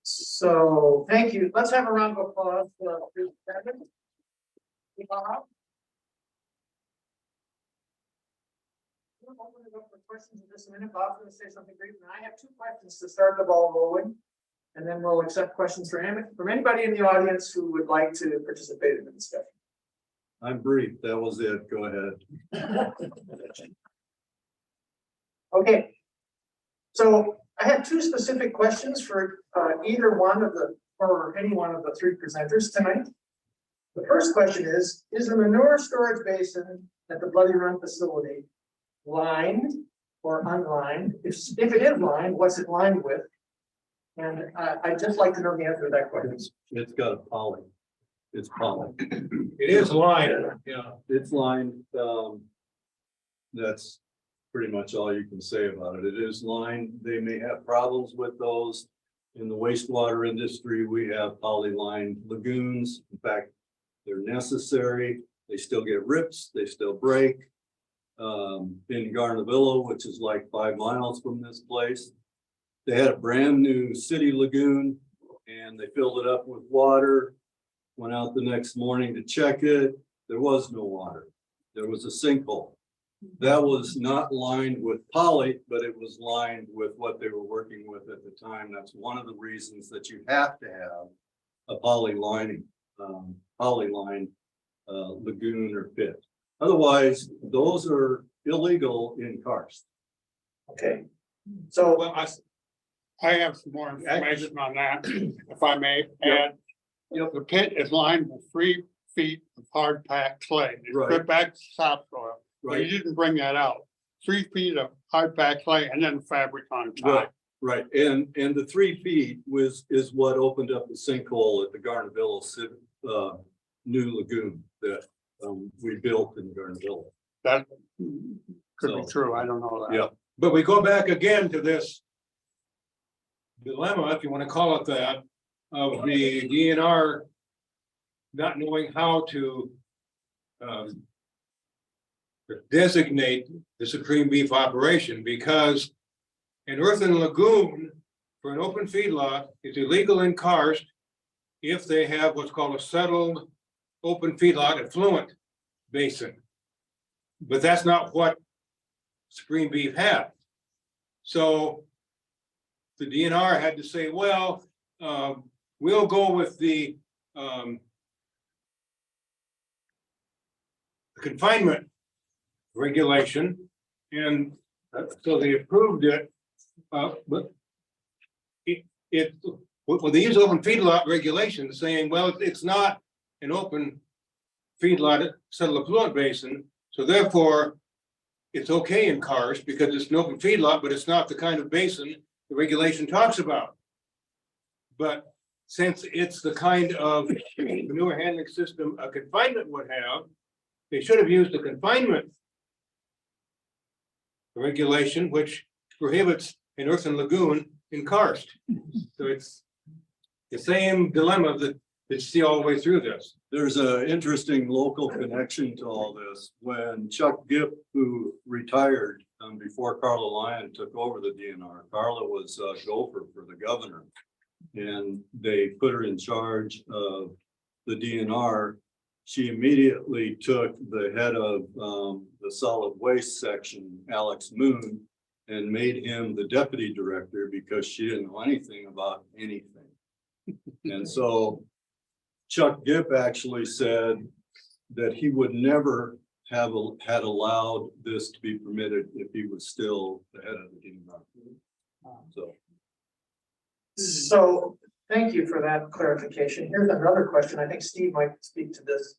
So, thank you. Let's have a round of applause for Kevin. Bob? We'll open it up for questions in just a minute. Bob's going to say something brief, and I have 2 questions to start the ball rolling, and then we'll accept questions from anybody in the audience who would like to participate in the discussion. I'm brief. That was it. Go ahead. Okay. So I have 2 specific questions for either one of the, or any one of the 3 presenters tonight. The first question is the manure storage basin at the Bloody Run facility lined or unlined? If it is lined, what's it lined with? And I'd just like to know the answer to that question. It's got a poly. It's poly. It is lined, yeah. It's lined. That's pretty much all you can say about it. It is lined. They may have problems with those. In the wastewater industry, we have poly-lined lagoons. In fact, they're necessary. They still get rips. They still break. In Garnavillo, which is like 5 miles from this place, they had a brand new city lagoon and they filled it up with water. Went out the next morning to check it. There was no water. There was a sinkhole. That was not lined with poly, but it was lined with what they were working with at the time. That's one of the reasons that you have to have a poly-lined lagoon or pit. Otherwise, those are illegal in Karst. Okay. So Well, I have some more information on that, if I may add. The pit is lined with 3 feet of hard packed clay. It's Right. stripped back to topsoil. But you didn't bring that out. 3 feet of hard packed clay and then fabric on top. Right, and the 3 feet is what opened up the sinkhole at the Garnavillo new lagoon that we built in Garnavillo. That could be So, true. I don't know that. Yeah. But we go back again to this dilemma, if you want to call it that, of the DNR not knowing how to designate the Supreme Beef operation, because an earthen lagoon for an open feedlot is illegal in Karst if they have what's called a settled open feedlot effluent basin. But that's not what Supreme Beef had. So the DNR had to say, well, we'll go with the confinement regulation, and so they approved it. But well, they use open feedlot regulation, saying, well, it's not an open feedlot settled effluent basin, so therefore it's okay in Karst because it's an open feedlot, but it's not the kind of basin the regulation talks about. But since it's the kind of manure handling system a confinement would have, they should have used the confinement regulation, which prohibits an earthen lagoon in Karst. So it's the same dilemma that you see all the way through this. There's an interesting local connection to all this. When Chuck Gipp, who retired before Carla Lyon took over the DNR, Carla was gopher for the governor. And they put her in charge of the DNR. She immediately took the head of the solid waste section, Alex Moon, and made him the deputy director because she didn't know anything about anything. And so Chuck Gipp actually said that he would never have had allowed this to be permitted if he was still the head of the DNR. So thank you for that clarification. Here's another question. I think Steve might speak to this.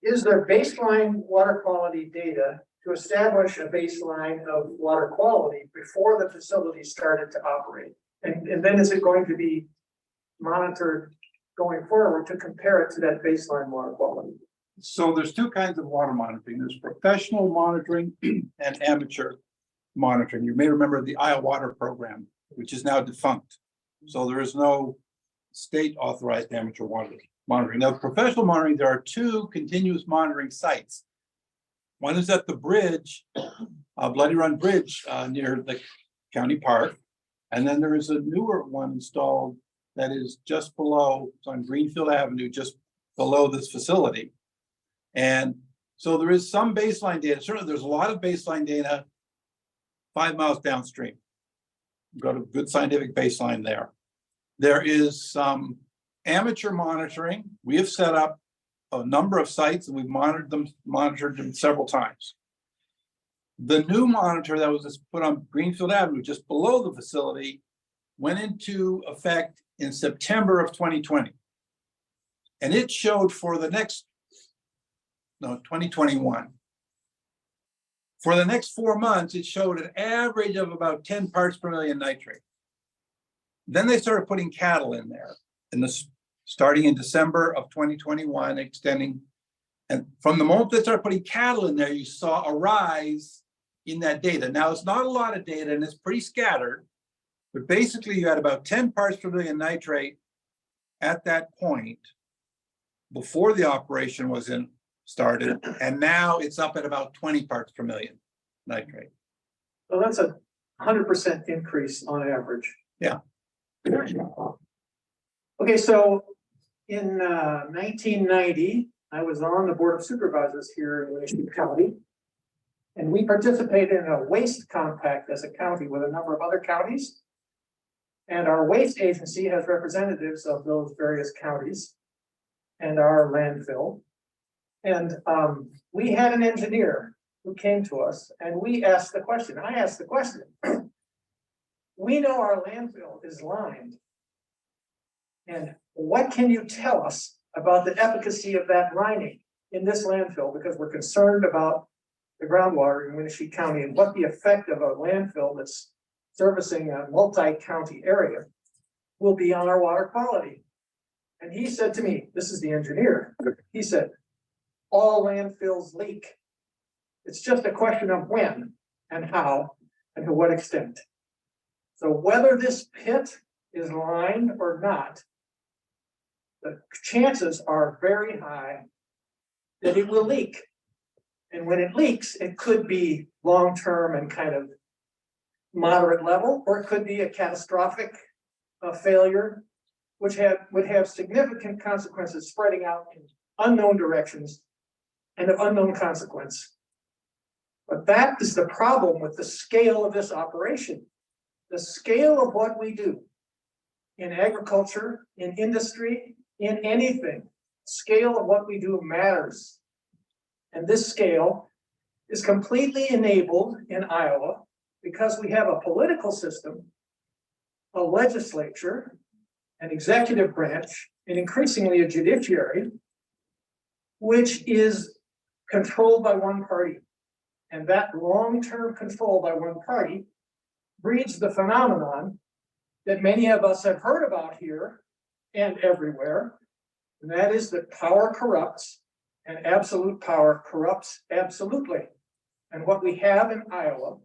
Is there baseline water quality data to establish a baseline of water quality before the facility started to operate? And then is it going to be monitored going forward to compare it to that baseline water quality? So there's 2 kinds of water monitoring. There's professional monitoring and amateur monitoring. You may remember the Iowa Water Program, which is now defunct. So there is no state authorized amateur water monitoring. Now, professional monitoring, there are 2 continuous monitoring sites. One is at the bridge Bloody Run Bridge, near the county park. And then there is a newer one installed that is just below, it's on Greenfield Avenue, just below this facility. And so there is some baseline data. Certainly, there's a lot of baseline data 5 miles downstream. Got a good scientific baseline there. There is some amateur monitoring. We have set up a number of sites and we've monitored them several times. The new monitor that was just put on Greenfield Avenue, just below the facility, went into effect in September of 2020. And it showed for the next, 2021. For the next 4 months, it showed an average of about 10 parts per million nitrate. Then they started putting cattle in there, starting in December of 2021, extending. And from the moment they started putting cattle in there, you saw a rise in that data. Now, it's not a lot of data and it's pretty scattered, but basically you had about 10 parts per million nitrate at that point before the operation was started, and now it's up at about 20 parts per million nitrate. So that's a 100% increase on average. Yeah. Okay, so in 1990, I was on the Board of Supervisors here in Winnebago County. And we participated in a waste compact as a county with a number of other counties. And our waste agency has representatives of those various counties and our landfill. And we had an engineer who came to us and we asked the question, I asked the question, we know our landfill is lined. And what can you tell us about the efficacy of that lining in this landfill? Because we're concerned about the groundwater in Winnebago County and what the effect of a landfill that's servicing a multi-county area will be on our water quality. And he said to me, this is the engineer, he said, all landfills leak. It's just a question of when and how and to what extent. So whether this pit is lined or not, the chances are very high that it will leak. And when it leaks, it could be long-term and kind of moderate level, or it could be a catastrophic failure, which would have significant consequences spreading out in unknown directions and of unknown consequence. But that is the problem with the scale of this operation. The scale of what we do in agriculture, in industry, in anything, scale of what we do matters. And this scale is completely enabled in Iowa because we have a political system, a legislature, an executive branch, and increasingly a judiciary, which is controlled by one party. And that long-term control by one party breeds the phenomenon that many of us have heard about here and everywhere, and that is that power corrupts and absolute power corrupts absolutely. And what we have in Iowa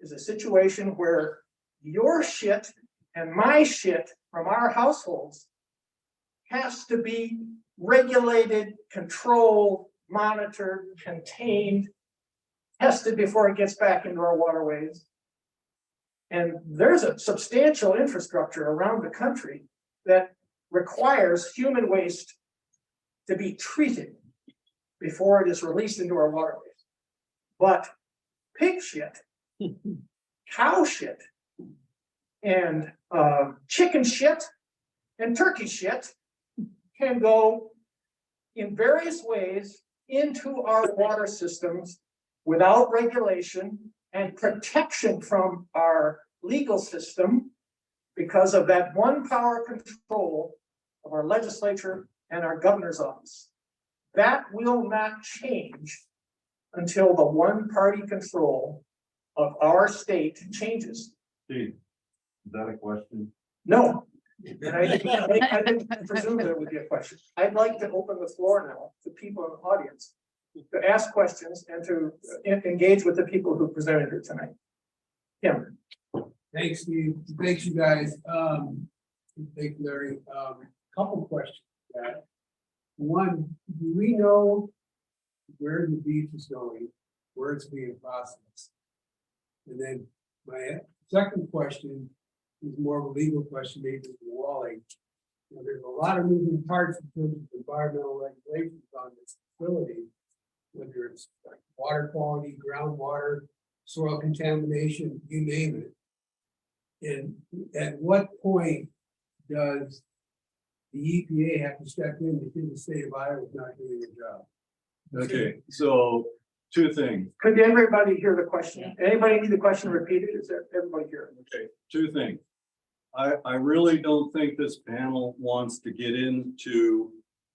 is a situation where your shit and my shit from our households has to be regulated, controlled, monitored, contained, tested before it gets back into our waterways. And there's a substantial infrastructure around the country that requires human waste to be treated before it is released into our waterways. But pig shit, cow shit, and chicken shit, and turkey shit can go in various ways into our water systems without regulation and protection from our legal system because of that one power control of our legislature and our governor's office. That will not change until the one party control of our state changes. Steve, is that a question? No. And I didn't presume there would be a question. I'd like to open the floor now to people in the audience to ask questions and to engage with the people who presented here tonight. Yeah. Thanks, Steve. Thanks, you guys. Thank you, Larry. Couple questions. One, do we know where the beef is going, where it's being processed? And then my second question is more of a legal question, maybe to Wally. You know, there's a lot of moving parts in terms of environmental regulations on this facility. Whether it's like water quality, groundwater, soil contamination, you name it. And at what point does the EPA have to step in because the state of Iowa is not doing their job? Okay, so two things. Could everybody hear the question? Anybody need the question repeated? Is that everybody here? Okay, two things. I really don't think this panel wants to get into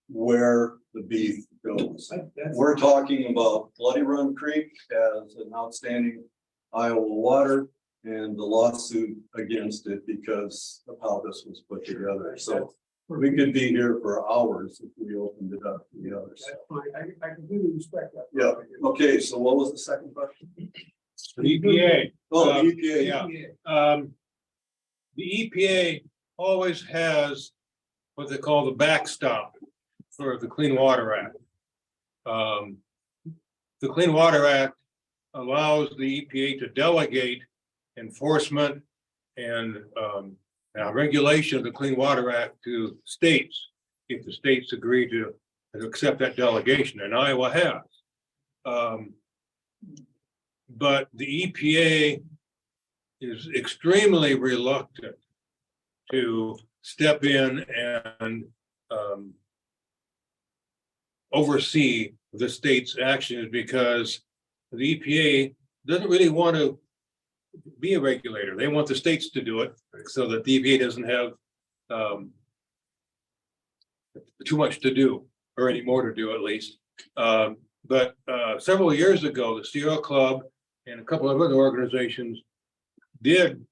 where the beef goes. That's- We're talking about Bloody Run Creek as an outstanding Iowa water and the lawsuit against it because of how this was put together. So we could be here for hours if we opened it up to the others. That's fine. I completely respect that. Yeah, okay, so what was the second question? The EPA, Oh, the EPA, yeah. The EPA always has what they call the backstop for the Clean Water Act. The Clean Water Act allows the EPA to delegate enforcement and regulation of the Clean Water Act to states if the states agree to accept that delegation, and Iowa has. But the EPA is extremely reluctant to step in and oversee the state's actions because the EPA doesn't really want to be a regulator. They want the states to do it so that the EPA doesn't have too much to do, or any more to do at least. But several years ago, the Sierra Club and a couple of other organizations did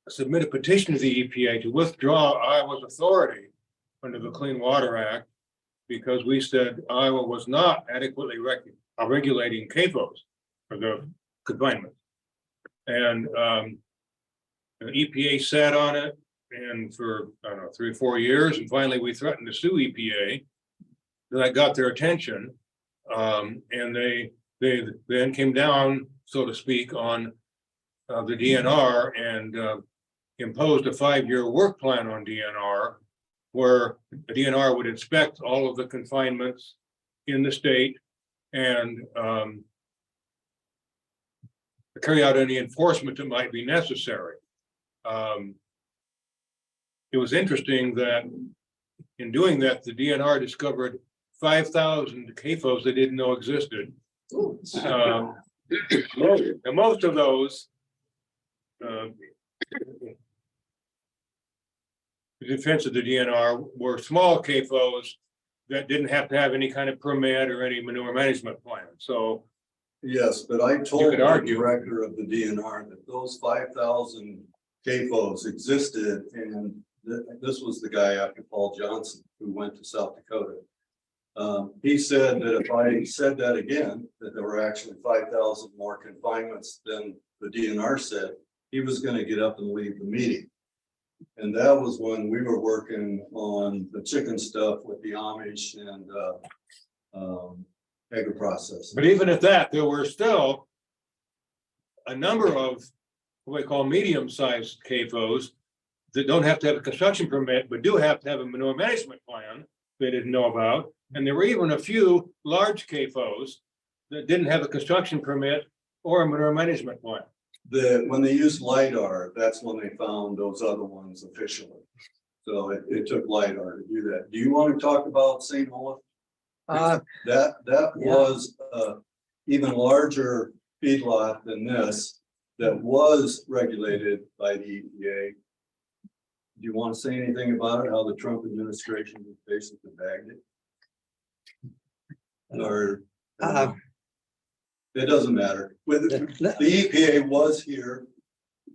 submit a petition to the EPA to withdraw Iowa's authority under the Clean Water Act because we said Iowa was not adequately regulating CAFOs for the confinement. And the EPA sat on it and for, I don't know, 3 or 4 years, and finally we threatened to sue EPA. Then I got their attention, and they then came down, so to speak, on the DNR and imposed a 5-year work plan on DNR, where the DNR would inspect all of the confinements in the state and carry out any enforcement that might be necessary. It was interesting that in doing that, the DNR discovered 5,000 CAFOs they didn't know existed. And most of those, the defense of the DNR were small CAFOs that didn't have to have any kind of permit or any manure management plan. So yes, but I You told could the argue. director of the DNR that those 5,000 CAFOs existed, and this was the guy after Paul Johnson who went to South Dakota. He said that if I said that again, that there were actually 5,000 more confinements than the DNR said, he was going to get up and leave the meeting. And that was when we were working on the chicken stuff with the Amish and agri-processing. but even at that, there were still a number of what we call medium-sized CAFOs that don't have to have a construction permit, but do have to have a manure management plan they didn't know about. And there were even a few large CAFOs that didn't have a construction permit or a manure management plan. When they used LiDAR, that's when they found those other ones officially. So it took LiDAR to do that. Do you want to talk about St. Olaf? That yeah. was even larger feedlot than this that was regulated by the EPA. Do you want to say anything about it, how the Trump administration basically bagged it? Or it doesn't matter. With the EPA was here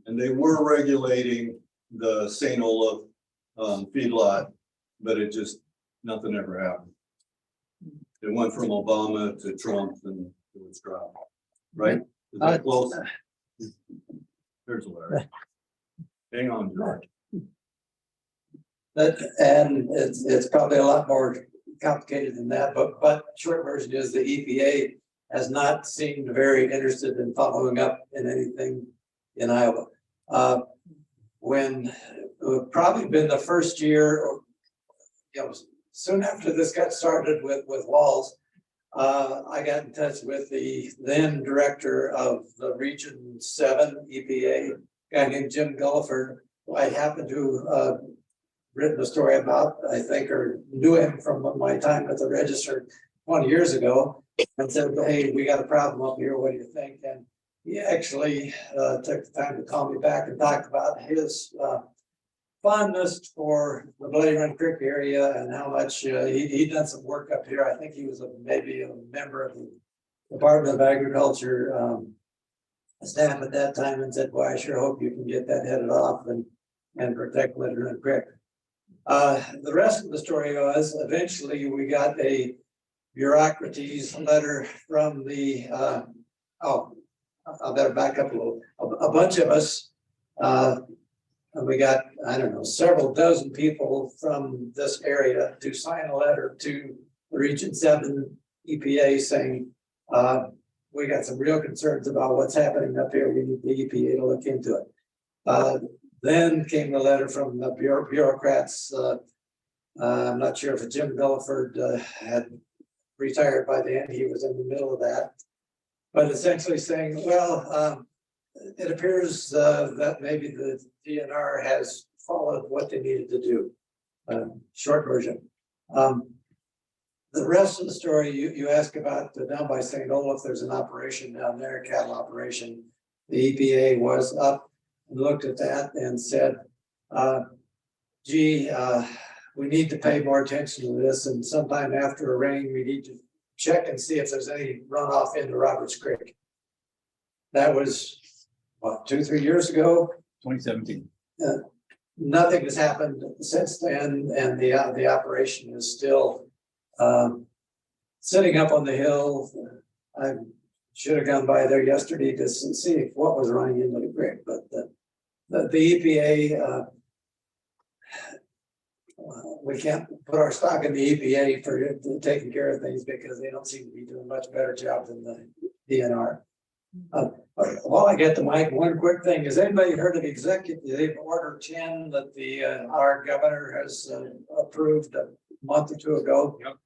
and they were regulating the St. Olaf feedlot, but it just, nothing ever happened. It went from Obama to Trump and it was dropped, right? Is that close? There's a letter. Hang on, George. And it's probably a lot more complicated than that, but short version is the EPA has not seemed very interested in following up in anything in Iowa. When probably been the first year, or soon after this got started with Walls, I got in touch with the then director of the Region 7 EPA, a guy named Jim Gulliford, who I happened to written a story about, I think, or knew him from my time at the Register 20 years ago, and said, hey, we got a problem up here, what do you think? And he actually took the time to call me back and talk about his fondness for the Bloody Run Creek area and how much he'd done some work up here. I think he was maybe a member of the Department of Agriculture staff at that time, and said, boy, I sure hope you can get that headed off and protect Bloody Run Creek. The rest of the story was eventually we got a bureaucraties letter from the I better back up a little. A bunch of us, and we got, I don't know, several dozen people from this area to sign a letter to the Region 7 EPA saying, we got some real concerns about what's happening up here. We need the EPA to look into it. Then came the letter from the bureaucrats. I'm not sure if Jim Gulliford had retired by then. He was in the middle of that. But essentially saying, well, it appears that maybe the DNR has followed what they needed to do. Short version. The rest of the story you ask about down by St. Olaf, there's an operation down there, a cattle operation. The EPA was up and looked at that and said, gee, we need to pay more attention to this, and sometime after a rain, we need to check and see if there's any runoff into Roberts Creek. That was, what, 2-3 years ago? 2017. Nothing has happened since then, and the operation is still sitting up on the hill. I should have gone by there yesterday to see what was running into the creek, but the EPA, we can't put our stock in the EPA for taking care of things because they don't seem to be doing much better job than the DNR. While I get the mic, one quick thing. Has anybody heard of Executive Order 10 that our governor has approved a month or two ago? Yep.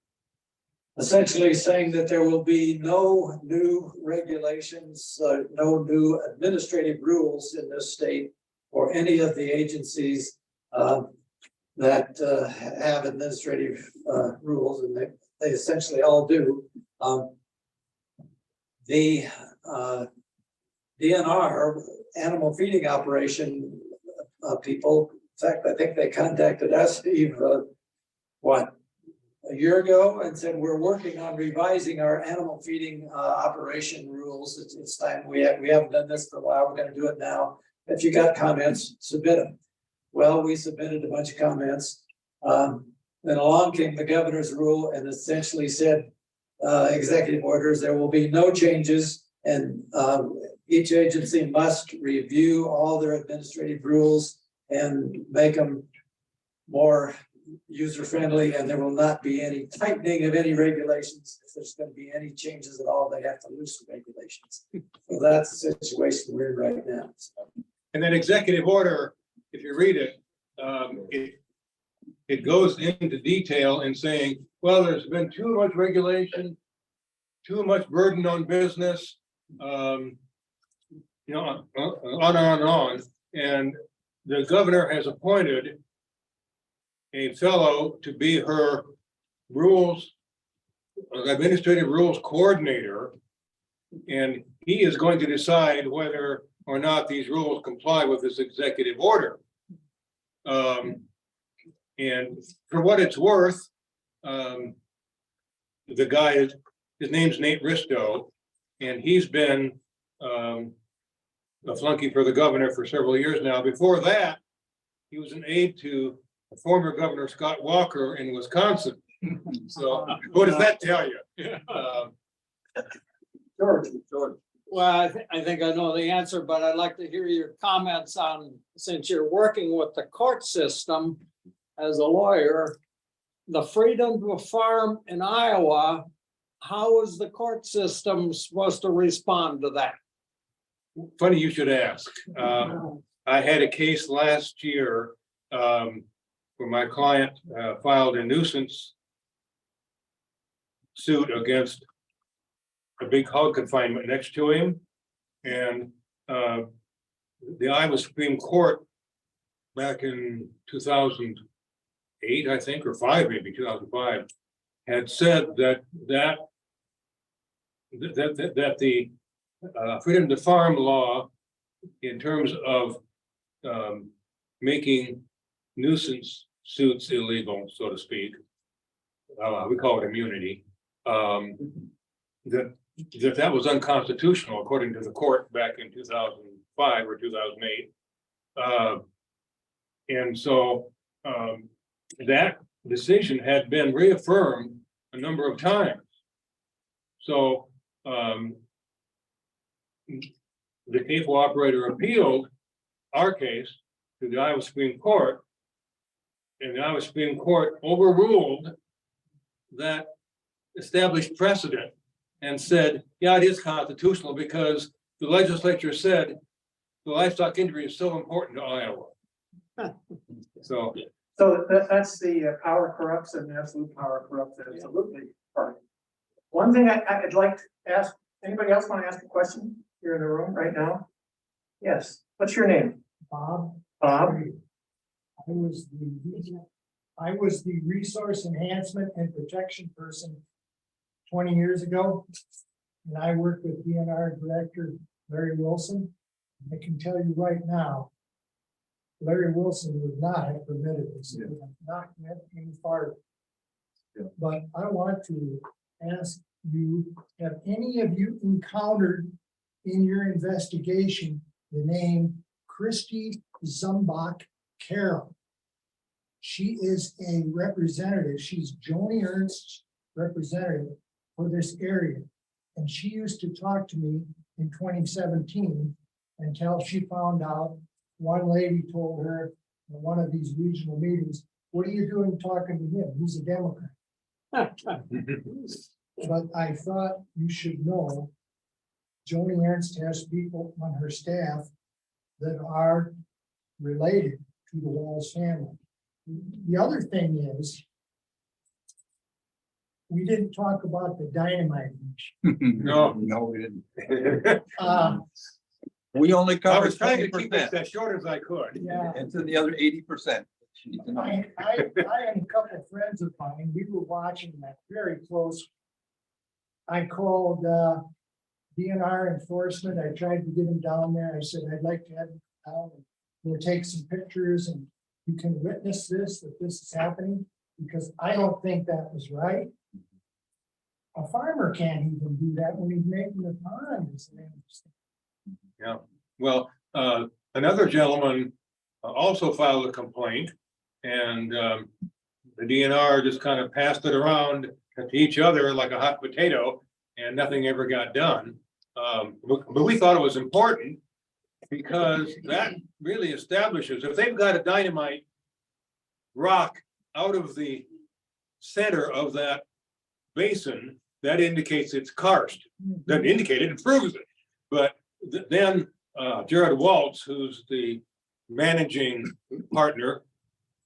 Essentially saying that there will be no new regulations, no new administrative rules in this state for any of the agencies that have administrative rules, and they essentially all do. The DNR, animal feeding operation people, in fact, I think they contacted us, Steve, a year ago, and said, we're working on revising our animal feeding operation rules. It's time. We haven't done this for a while. We're going to do it now. If you got comments, submit them. Well, we submitted a bunch of comments. Then along came the governor's rule and essentially said, executive orders, there will be no changes, and each agency must review all their administrative rules and make them more user-friendly, and there will not be any tightening of any regulations. If there's going to be any changes at all, they have to loosen regulations. So that's the situation we're in right now. And then executive order, if you read it, it goes into detail in saying, well, there's been too much regulation, too much burden on business, on and on. And the governor has appointed a fellow to be her administrative rules coordinator. And he is going to decide whether or not these rules comply with this executive order. And for what it's worth, the guy his name's Nate Risto, and he's been a flunky for the governor for several years now. Before that, he was an aide to former Governor Scott Walker in Wisconsin. So what does that tell you? George. Well, I think I know the answer, but I'd like to hear your comments on, since you're working with the court system as a lawyer, the freedom to farm in Iowa how is the court system supposed to respond to that? Funny you should ask. I had a case last year, where my client, filed a nuisance suit against a big hog confinement next to him. And, the Iowa Supreme Court back in 2008, I think, or five, maybe 2005, had said that the freedom to farm law in terms of making nuisance suits illegal, so to speak. We call it immunity. That was unconstitutional according to the court back in 2005 or 2008. And so that decision had been reaffirmed a number of times. So the cable operator appealed our case to the Iowa Supreme Court. And the Iowa Supreme Court overruled that established precedent and said, yeah, it is constitutional because the legislature said the livestock injury is so important to Iowa. So, That's the power corrupts and absolute power corrupts absolutely part. One thing I'd like to ask, anybody else want to ask a question here in the room right now? Yes, what's your name? Bob. Bob? I was the resource enhancement and protection person 20 years ago. And I worked with DNR Director Larry Wilson. I can tell you right now, Larry Wilson would not have permitted this. It would have not went any farther. But I want to ask you, have any of you encountered in your investigation the name Christy Zumbach Carroll? She is a representative. She's Joni Ernst's representative for this area. And she used to talk to me in 2017 until she found out one lady told her in one of these regional meetings, what are you doing talking to him? He's a Democrat. But I thought you should know, Joni Ernst has people on her staff that are related to the Walls family. The other thing is, we didn't talk about the dynamite. no, No, we didn't. Uh, We only I covered was trying to 20%. keep it as short as I could. yeah, Into the other 80%. I and a couple of friends of mine, we were watching that very close. I called DNR enforcement. I tried to get him down there. I said, I'd like to have him down and we'll take some pictures and you can witness this, that this is happening, because I don't think that was right. A farmer can't even do that when he's making the pond. Yeah, well, another gentleman also filed a complaint. And the DNR just kind of passed it around to each other like a hot potato and nothing ever got done. But we thought it was important because that really establishes, if they've got a dynamite rock out of the center of that basin, that indicates it's karst. Doesn't indicate it, it proves it. But then Jared Waltz, who's the managing partner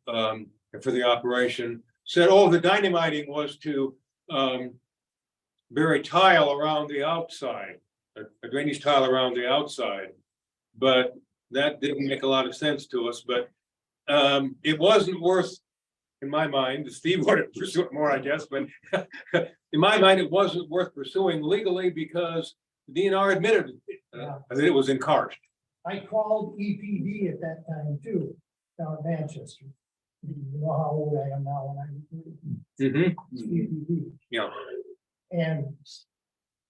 for the operation, said, oh, the dynamiting was to bury tile around the outside, a drainage tile around the outside. But that didn't make a lot of sense to us, but it wasn't worth, in my mind, Steve would have pursued it more, I guess, but in my mind, it wasn't worth pursuing legally because the DNR admitted that it was in karst. I called EPD at that time too, down in Manchester. You know how old I am now when I EPD. Yeah. And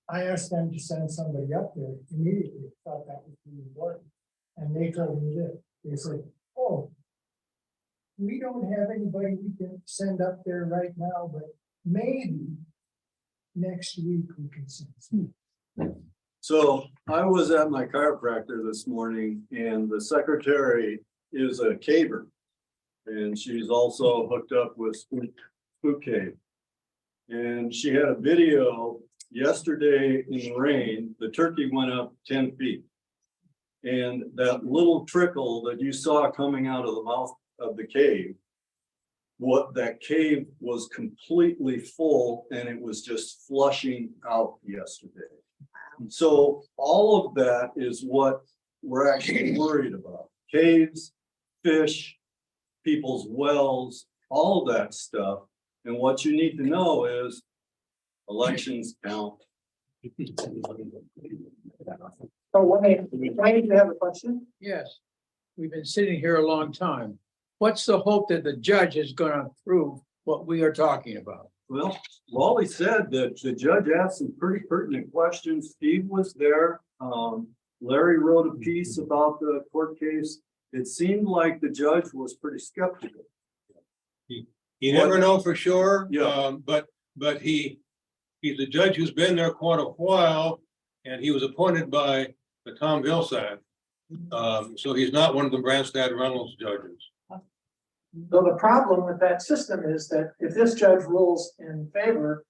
I asked them to send somebody up there immediately. Thought that was really important. And they told me this. They said, oh, we don't have anybody we can send up there right now, but maybe next week we can send. So I was at my chiropractor this morning and the secretary is a caver. And she's also hooked up with Spook Cave. And she had a video yesterday in the rain, the turkey went up 10 feet. And that little trickle that you saw coming out of the mouth of the cave, what that cave was completely full and it was just flushing out yesterday. So all of that is what we're actually worried about. Caves, fish, people's wells, all of that stuff. And what you need to know is elections count. So Wayne, you have a question? Yes, we've been sitting here a long time. What's the hope that the judge is gonna approve what we are talking about? Well, Wally said that the judge asked some pretty pertinent questions. Steve was there. Larry wrote a piece about the court case. It seemed like the judge was pretty skeptical. You never know for sure. Yeah. But he's a judge who's been there quite a while, and he was appointed by the Tom Vilsack. So he's not one of the Branstad Reynolds judges. So the problem with that system is that if this judge rules in favor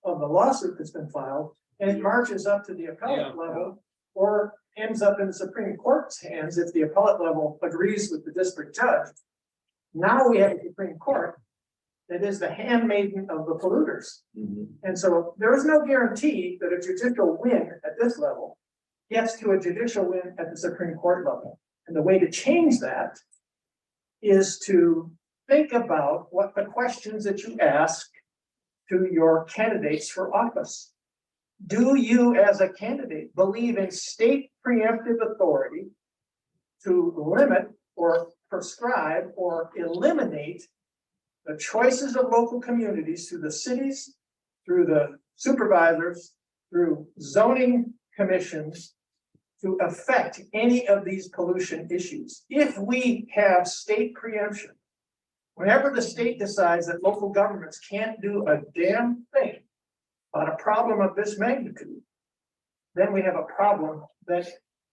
of the lawsuit that's been filed, and it marches up to the appellate level, or ends up in the Supreme Court's hands if the appellate level agrees with the district judge. Now we have a Supreme Court that is the handmaiden of the polluters. And so there is no guarantee that a judicial win at this level gets to a judicial win at the Supreme Court level. And the way to change that is to think about what the questions that you ask to your candidates for office. Do you, as a candidate, believe in state preemptive authority to limit or prescribe or eliminate the choices of local communities through the cities, through the supervisors, through zoning commissions, to affect any of these pollution issues? If we have state preemption, whenever the state decides that local governments can't do a damn thing about a problem of this magnitude, then we have a problem that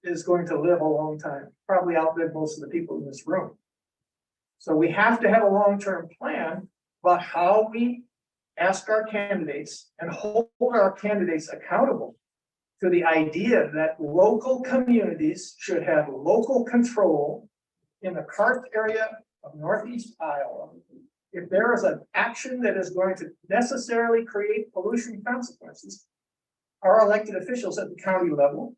is going to live a long time, probably outlive most of the people in this room. So we have to have a long-term plan about how we ask our candidates and hold our candidates accountable to the idea that local communities should have local control in the Karst area of Northeast Iowa. If there is an action that is going to necessarily create pollution consequences, our elected officials at the county level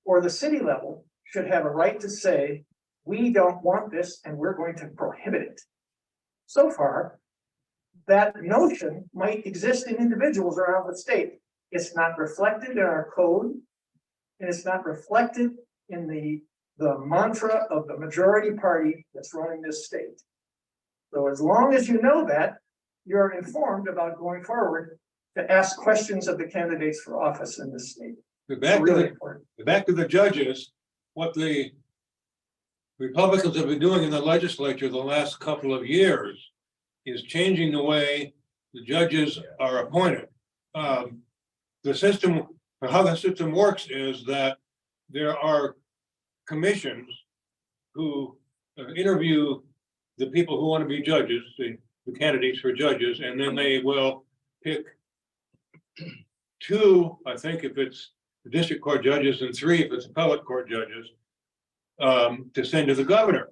or the city level should have a right to say, we don't want this and we're going to prohibit it. So far, that notion might exist in individuals around the state. It's not reflected in our code, and it's not reflected in the mantra of the majority party that's running this state. So as long as you know that, you're informed about going forward to ask questions of the candidates for office in this state. Back Really important. to the judges, what the Republicans have been doing in the legislature the last couple of years is changing the way the judges are appointed. The system, how the system works is that there are commissions who interview the people who want to be judges, the candidates for judges, and then they will pick two, I think if it's the district court judges, and three if it's appellate court judges, to send to the governor.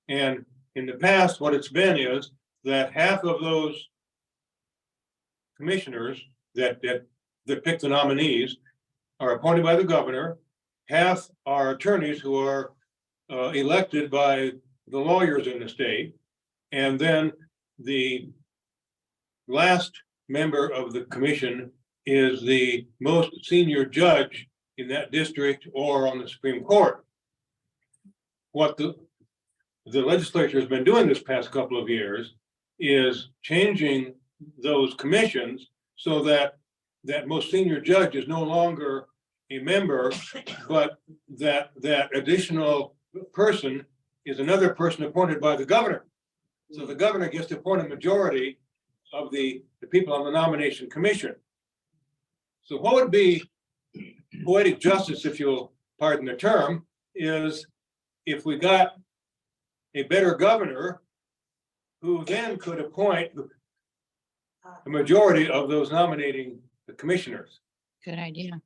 And in the past, what it's been is that half of those commissioners that pick the nominees are appointed by the governor, half are attorneys who are elected by the lawyers in the state, and then the last member of the commission is the most senior judge in that district or on the Supreme Court. What the legislature has been doing this past couple of years is changing those commissions so that that most senior judge is no longer a member, but that additional person is another person appointed by the governor. So the governor gets to appoint a majority of the people on the nomination commission. So what would be poetic justice, if you'll pardon the term, is if we got a better governor who then could appoint the majority of those nominating the commissioners. Good idea.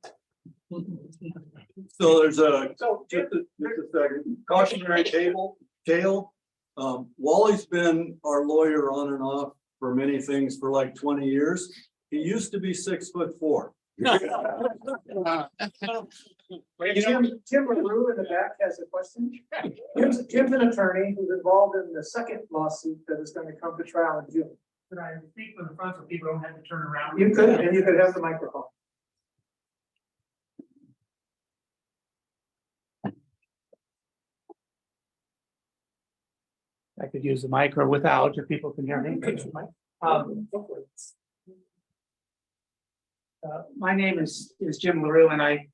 So there's a, So, Jim, just a second, cautionary tale. Wally's been our lawyer on and off for many things for like 20 years. He used to be 6'4". Tim LaRue in the back has a question. Tim's an attorney who's involved in the second lawsuit that is going to come to trial in June. Could I speak from the front so people don't have to turn around? You could, and you could have the microphone. I could use the mic or without, if people can hear me. My name is Jim LaRue, and I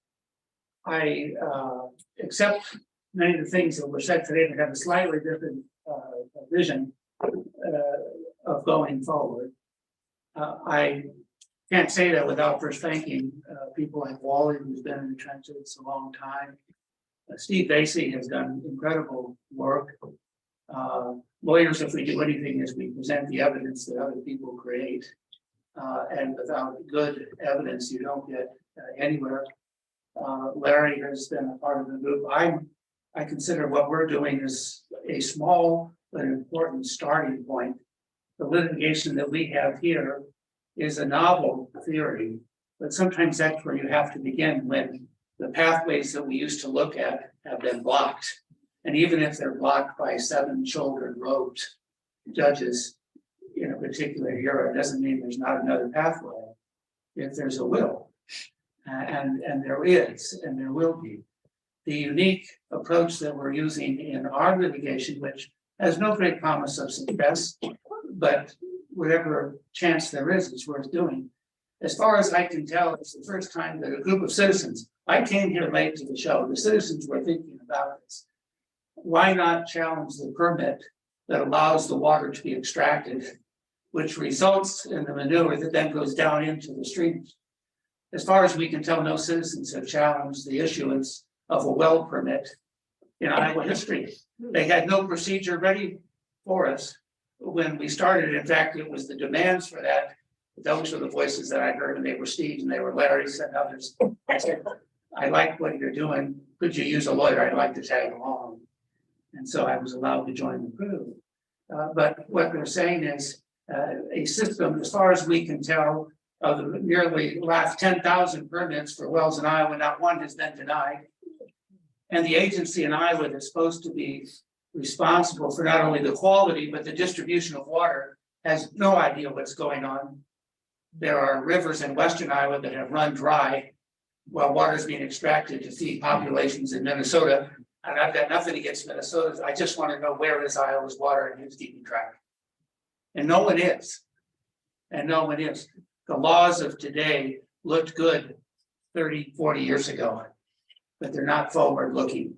accept many of the things that were said today, but have a slightly different vision of going forward. I can't say that without first thanking people like Wally, who's been in the trenches a long time. Steve Vasey has done incredible work. Lawyers, if we do anything, is we present the evidence that other people create. And without good evidence, you don't get anywhere. Larry has been a part of the group. I consider what we're doing is a small but important starting point. The litigation that we have here is a novel theory, but sometimes that's where you have to begin when the pathways that we used to look at have been blocked. And even if they're blocked by 7 shouldered robed judges in a particular era, it doesn't mean there's not another pathway if there's a will. And there is, and there will be. The unique approach that we're using in our litigation, which has no great promise of success, but whatever chance there is, it's worth doing. As far as I can tell, it's the first time that a group of citizens, I came here late to the show, the citizens were thinking about this. Why not challenge the permit that allows the water to be extracted, which results in the manure that then goes down into the streams? As far as we can tell, no citizens have challenged the issuance of a well permit in Iowa history. They had no procedure ready for us when we started. In fact, it was the demands for that. Those were the voices that I heard, and they were Steve's and they were Larry's and others. I said, I like what you're doing. Could you use a lawyer? I'd like to tag along. And so I was allowed to join the crew. But what they're saying is a system, as far as we can tell, of the nearly last 10,000 permits for wells in Iowa, not one has been denied. And the agency in Iowa that's supposed to be responsible for not only the quality, but the distribution of water has no idea what's going on. There are rivers in western Iowa that have run dry while water is being extracted to feed populations in Minnesota. And I've got nothing against Minnesota. I just want to know where is Iowa's water and who's keeping track. And no one is. And no one is. The laws of today looked good 30, 40 years ago, but they're not forward looking.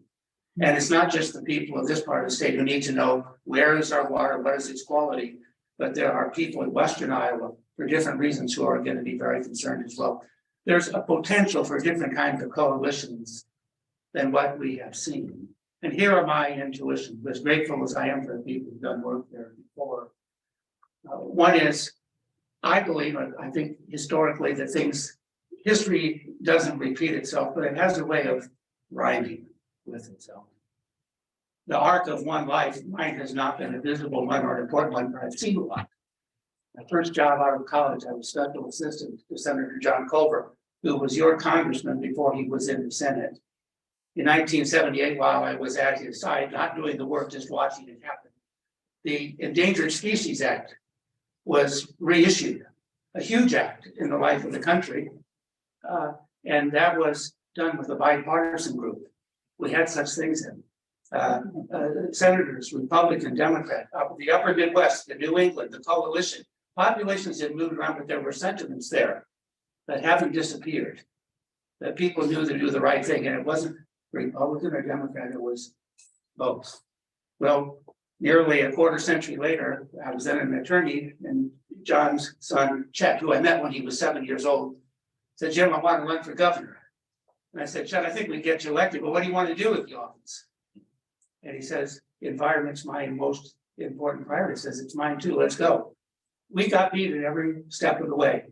And it's not just the people of this part of the state who need to know where is our water, what is its quality, but there are people in western Iowa for different reasons who are going to be very concerned as well. There's a potential for different kinds of coalitions than what we have seen. And here are my intuitions, as grateful as I am for the people who've done work there before. One is, I believe, I think historically that history doesn't repeat itself, but it has a way of rhyming with itself. The arc of one life, mine has not been a visible one or an important one, but I've seen a lot. My first job out of college, I was special assistant to Senator John Culver, who was your congressman before he was in the Senate. In 1978, while I was at his side, not doing the work, just watching it happen, the Endangered Species Act was reissued, a huge act in the life of the country. And that was done with a bipartisan group. We had such things in senators, Republican, Democrat, up the upper Midwest, the New England, the coalition. Populations had moved around, but there were sentiments there that haven't disappeared. That people knew to do the right thing, and it wasn't Republican or Democrat, it was both. Well, nearly a quarter century later, I was then an attorney, and John's son, Chet, who I met when he was 7 years old, said, Jim, I want to run for governor. And I said, Chet, I think we get you elected, but what do you want to do with the office? And he says, environment's my most important priority. He says, it's mine too, let's go. we got beat at every step of the way.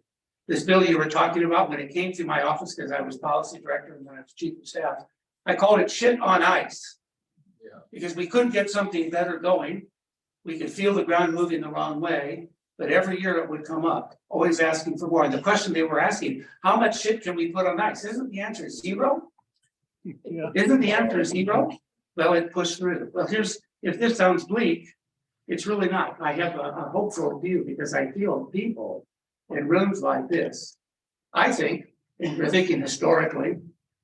This bill you were talking about, when it came through my office, because I was policy director and then I was chief of staff, I called it shit on ice. Yeah. Because we couldn't get something better going. We could feel the ground moving the wrong way, but every year it would come up, always asking for more. And the question they were asking, how much shit can we put on ice? Isn't the answer zero? Isn't the answer zero? Well, it pushed through. Well, if this sounds bleak, it's really not. I have a hopeful view because I feel people in rooms like this. I think, and we're thinking historically,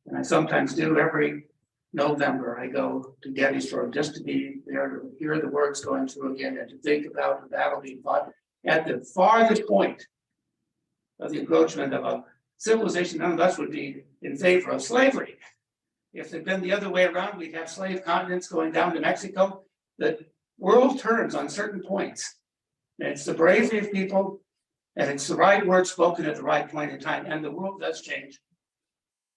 and I sometimes do every November, I go to Gettysburg just to be there to hear the words going through again and to think about the battle being fought at the farthest point of the encroachment of a civilization. None of us would be in favor of slavery. If it had been the other way around, we'd have slave continents going down to Mexico. The world turns on certain points. And it's the bravery of people, and it's the right word spoken at the right point in time, and the world does change.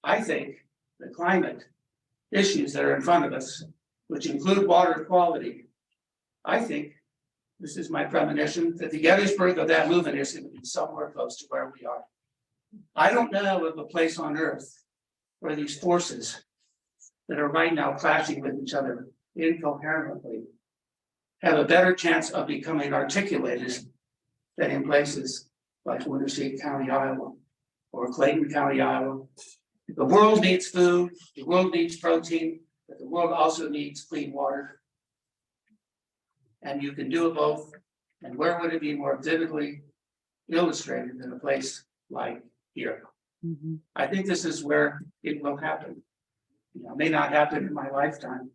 I think the climate issues that are in front of us, which include water quality, I think, this is my premonition, that the Gettysburg of that movement is going to be somewhere close to where we are. I don't know of a place on earth where these forces that are right now clashing with each other incoherently have a better chance of becoming articulated than in places like Winter County, Iowa, or Clayton County, Iowa. The world needs food, the world needs protein, but the world also needs clean water. And you can do it both. And where would it be more vividly illustrated than a place like here? I think this is where it will happen. You know, it may not happen in my lifetime,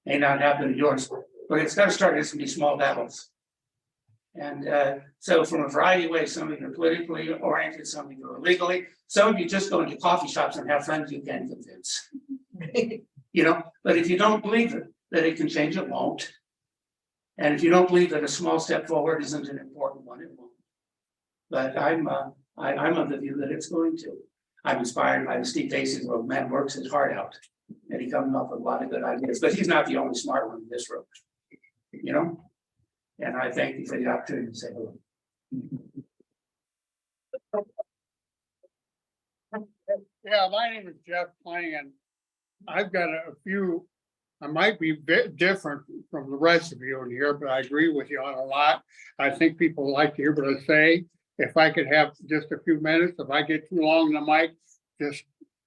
may not happen in yours, but it's got to start as be small battles. And so from a variety of ways, some of you are politically oriented, some of you are legally, some of you just go into coffee shops and have friends you can convince. You know, but if you don't believe it, that it can change, it won't. And if you don't believe that a small step forward isn't an important one, it won't. But I'm of the view that it's going to. I'm inspired by the Steve Facey, where a man works his heart out. And he comes up with a lot of good ideas, but he's not the only smart one in this room. You know? And I thank you for the opportunity to say hello. Yeah, my name is Jeff Kling, and I've got a few, I might be bit different from the rest of you in here, but I agree with you on a lot. I think people like to hear what I say. If I could have just a few minutes, if I get too long in the mic, just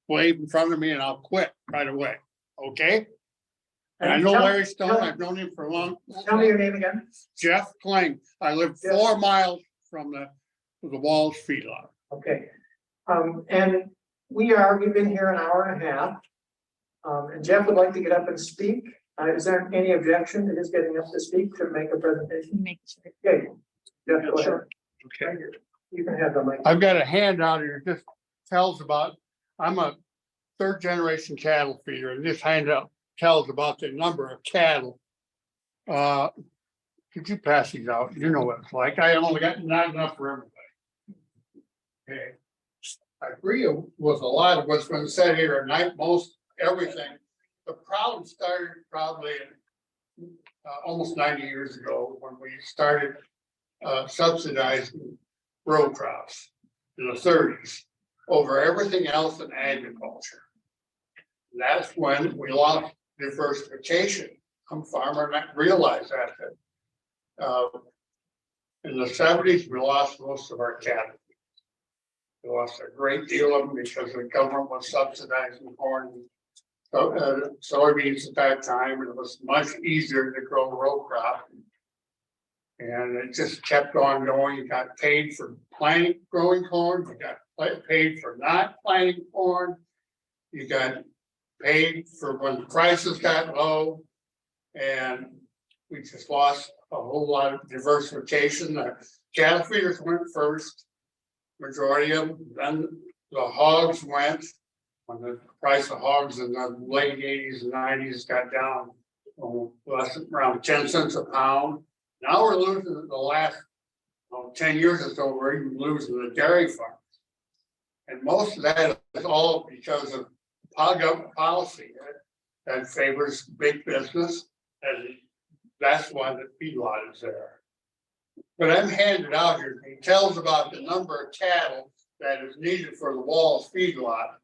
wave in front of me and I'll quit right away, okay? And I know Larry Stone, I've known him for a long. Tell me your name again. Jeff Kling, I live 4 miles from the Walls feedlot. Okay. And we've been here an hour and a half. And Jeff would like to get up and speak. Is there any objection to his getting up to speak to make a presentation? Okay. Jeff, go ahead. Okay. You can have the mic. I've got a handout here, just tells about, I'm a 3rd generation cattle feeder, and this handout tells about the number of cattle. Could you pass these out? You know what it's like. I only got not enough for everybody. Okay. I agree with a lot of what's been said here tonight, most everything. The problem started probably almost 90 years ago when we started subsidizing row crops in the 30s over everything else in agriculture. And that's when we lost diversification. I'm a farmer and I realized that. In the 70s, we lost most of our cattle. We lost a great deal of them because the government was subsidizing corn and soybeans at that time, and it was much easier to grow row crop. And it just kept on going. You got paid for growing corn, you got paid for not planting corn, you got paid for when the prices got low, and we just lost a whole lot of diversification. The cattle feeders went first, majority of them, then the hogs went. When the price of hogs in the late 80s and 90s got down around 10 cents a pound. Now we're losing the last 10 years or so, we're even losing the dairy farms. And most of that is all because of policy that favors big business, and that's why the feedlot is there. But I'm handed out here, it tells about the number of cattle that is needed for the Walls feedlot.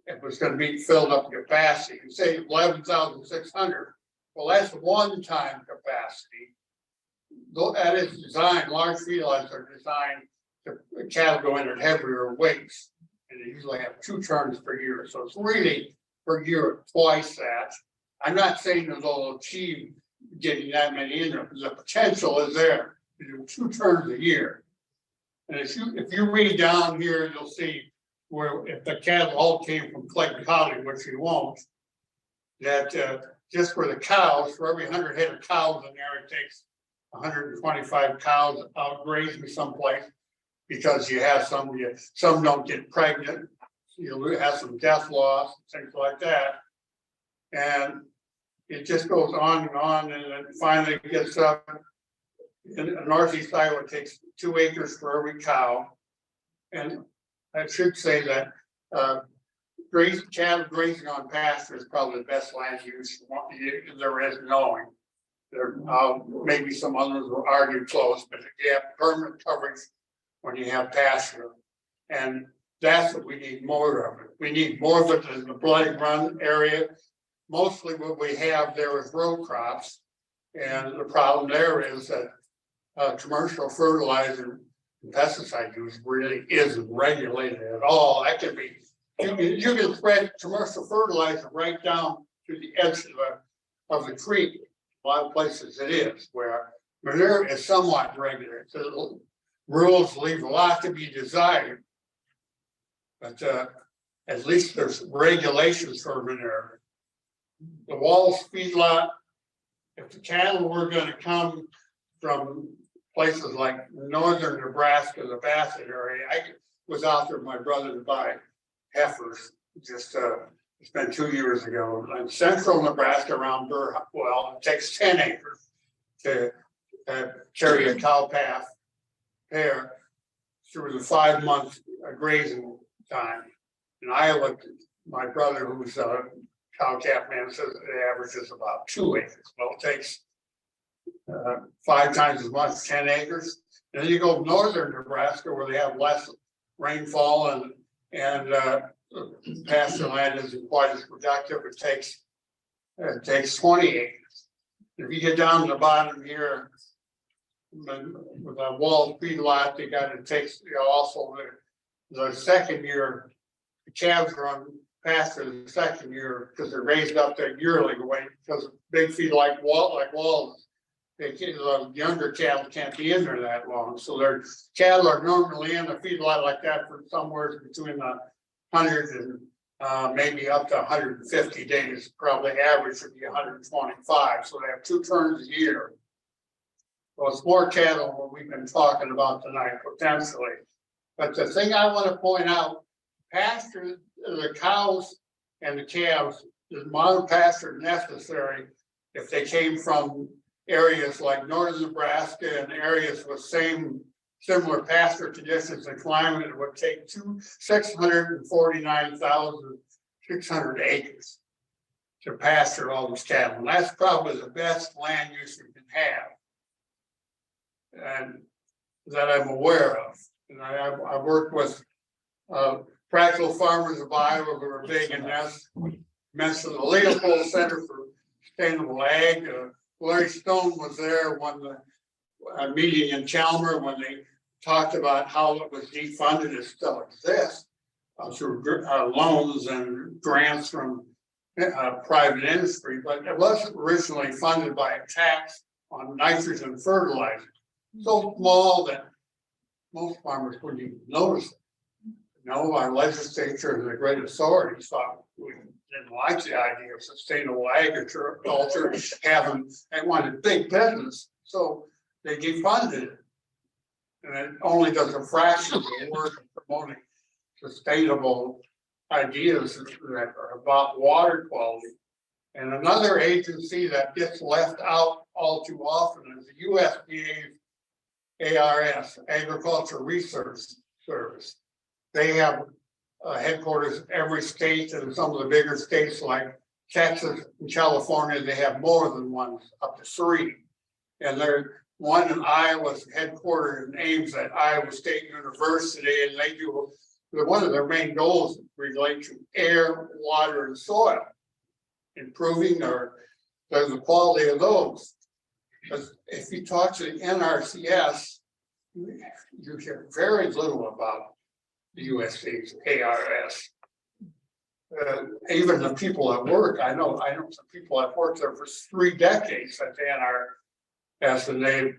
If it's gonna be filled up to capacity, you say 11,600, well, that's one-time capacity. Though at its design, large feedlots are designed to cattle go in at heavier weights. And they usually have 2 turns per year, so it's really per year twice that. I'm not saying that they'll achieve getting that many in there, because the potential is there to do 2 turns a year. And if you read down here, you'll see where if the cattle all came from Clayton County, which you won't. That just for the cows, for every 100 head of cows in there, it takes 125 cows out grazing someplace. Because you have some don't get pregnant, you have some death loss, things like that. And it just goes on, and then finally it gets up. In northeast Iowa, it takes 2 acres for every cow. And I should say that cattle grazing on pasture is probably the best land use there is knowing. There maybe some others will argue close, but you have permanent coverage when you have pasture. And that's what we need more of it. We need more of it in the Bloody Run area. Mostly what we have there is row crops. And the problem there is that commercial fertilizer and pesticide use really isn't regulated at all. That can be, you can spread commercial fertilizer right down to the edge of the creek. A lot of places it is, where manure is somewhat regulated. So rules leave a lot to be desired. But at least there's regulations for manure. The Walls feedlot, if the cattle were gonna come from places like northern Nebraska, the Bassett area, I was out there with my brother to buy heifers, just it's been 2 years ago. In central Nebraska around Burwell, it takes 10 acres to carry a cow path there through the 5-month grazing time. In Iowa, my brother, who's a cow calf man, says the average is about 2 acres. Well, it takes 5 times as much, 10 acres. And then you go northern Nebraska where they have less rainfall and pasture land isn't quite as productive. It takes 20 acres. If you get down to the bottom here, with a Walls feedlot, it takes also the second year, the calves are on pasture the second year because they're raised up there yearling weight, because big feed like Walls, the younger cattle can't be in there that long. So their cattle are normally in a feedlot like that for somewhere between 100 and maybe up to 150 days. Probably average would be 125. So they have 2 turns a year. Well, it's more cattle than what we've been talking about tonight, potentially. But the thing I want to point out, pasture, the cows and the calves, the modern pasture necessary if they came from areas like northern Nebraska and areas with similar pasture conditions and climate. It would take 649,600 acres to pasture all these cattle. And that's probably the best land use we can have. And that I'm aware of. And I worked with Practical Farmers of Iowa who are big in this. Mentioned the Leopold Center for Sustainable Ag. Larry Stone was there when the meeting in Chalmer when they talked about how it was defunded. It still exists through loans and grants from private industry, but it wasn't originally funded by a tax on nitrogen fertilizer. So small that most farmers wouldn't even notice it. No, our legislature and the great authorities thought we didn't like the idea of sustainable agriculture, they wanted big business, so they defunded it. And it only does a fraction of the work of promoting sustainable ideas that are about water quality. And another agency that gets left out all too often is the USDA ARS, Agricultural Research Service. They have headquarters in every state, and some of the bigger states like Texas and California, they have more than one, up to 3. And one in Iowa's headquartered in Ames at Iowa State University, and they do, one of their main goals relate to air, water, and soil. Improving the quality of those. Because if you talk to the NRCS, you hear very little about the USDA's ARS. Even the people at work, I know some people that worked there for 3 decades at the NRS, and they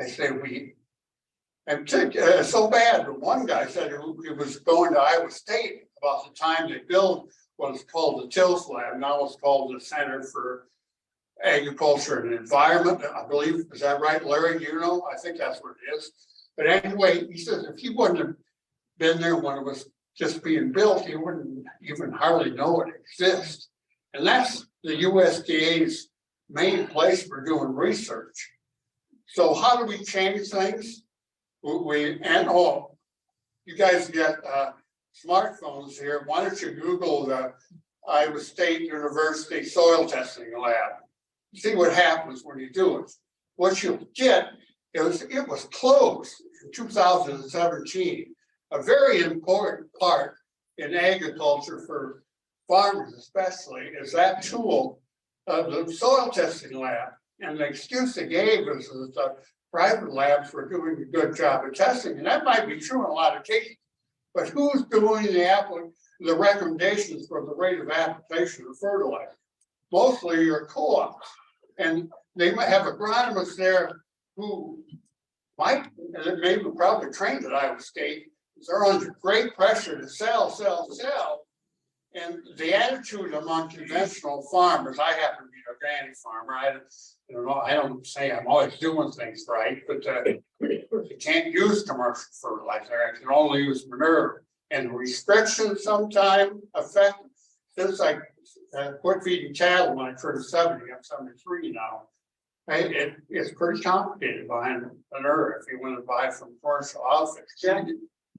say it's so bad. One guy said he was going to Iowa State about the time they built what is called the TILS lab, now it's called the Center for Agriculture and Environment, I believe. Is that right, Larry? Do you know? I think that's what it is. But anyway, he says if he wouldn't have been there when it was just being built, he wouldn't even hardly know it exists. And that's the USDA's main place for doing research. So how do we change things? You guys get smartphones here. Why don't you Google the Iowa State University Soil Testing Lab? See what happens when you do it. What you'll get is it was closed in 2017. A very important part in agriculture for farmers especially is that tool of the soil testing lab. And the excuse they gave is that the private labs were doing a good job of testing, and that might be true in a lot of cases. But who's doing the recommendations for the rate of application of fertilizer? Mostly your co-ops. And they might have agronomists there who might, and maybe probably trained at Iowa State. They're under great pressure to sell. And the attitude among conventional farmers, I happen to be an organic farmer. I don't say I'm always doing things right, but you can't use commercial fertilizer. I can only use manure. And restrictions sometimes affect, since I quit feeding cattle when I turned 70, I'm 73 now. It's pretty complicated buying manure if you want to buy from commercial outfits. Jack,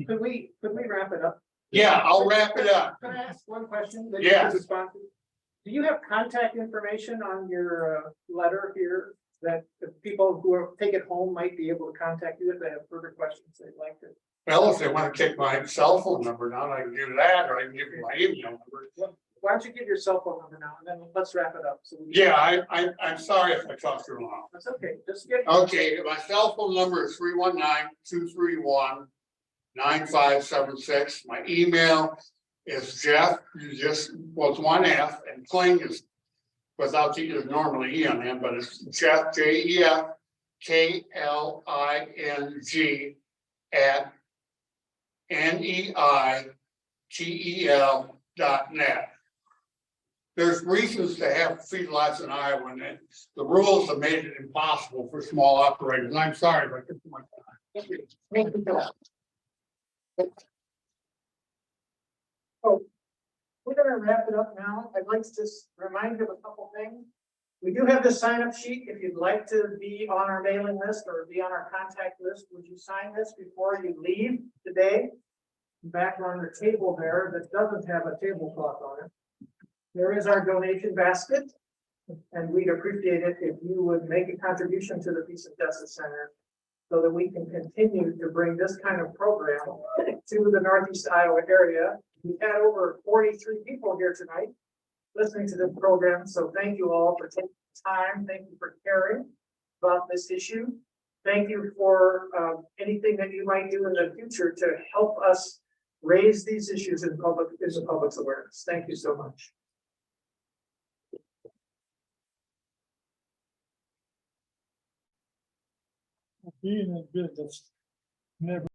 could we wrap it up? Yeah, I'll wrap it up. Can I ask one question? that you Yes. could respond to? Do you have contact information on your letter here that the people who take it home might be able to contact you if they have further questions they'd like to? Well, if they want to take my cell phone number down, I can do that, or I can give you my email number. Why don't you give your cell phone number now and then let's wrap it up. So Yeah, I'm sorry if I talked too long. That's okay. Just get. Okay, my cell phone number is 319-231-9576. My email is Jeff, it's one F, and Kling is without the, is normally E on him, but it's Jeff, JEF, KLING at NEITEL.net. There's reasons to have feedlots in Iowa, and the rules have made it impossible for small operators. I'm sorry, but it's my time. Oh, we're gonna wrap it up now. I'd like to just remind you of a couple things. We do have the sign up sheet. If you'd like to be on our mailing list or be on our contact list, would you sign this before you leave today? Back on the table there that doesn't have a tablecloth on it. There is our donation basket. And we'd appreciate it if you would make a contribution to the Peace and Justice Center so that we can continue to bring this kind of program to the Northeast Iowa area. We've had over 43 people here tonight listening to this program. So thank you all for taking the time. Thank you for caring about this issue. Thank you for anything that you might do in the future to help us raise these issues in the public's awareness. Thank you so much. Being in business never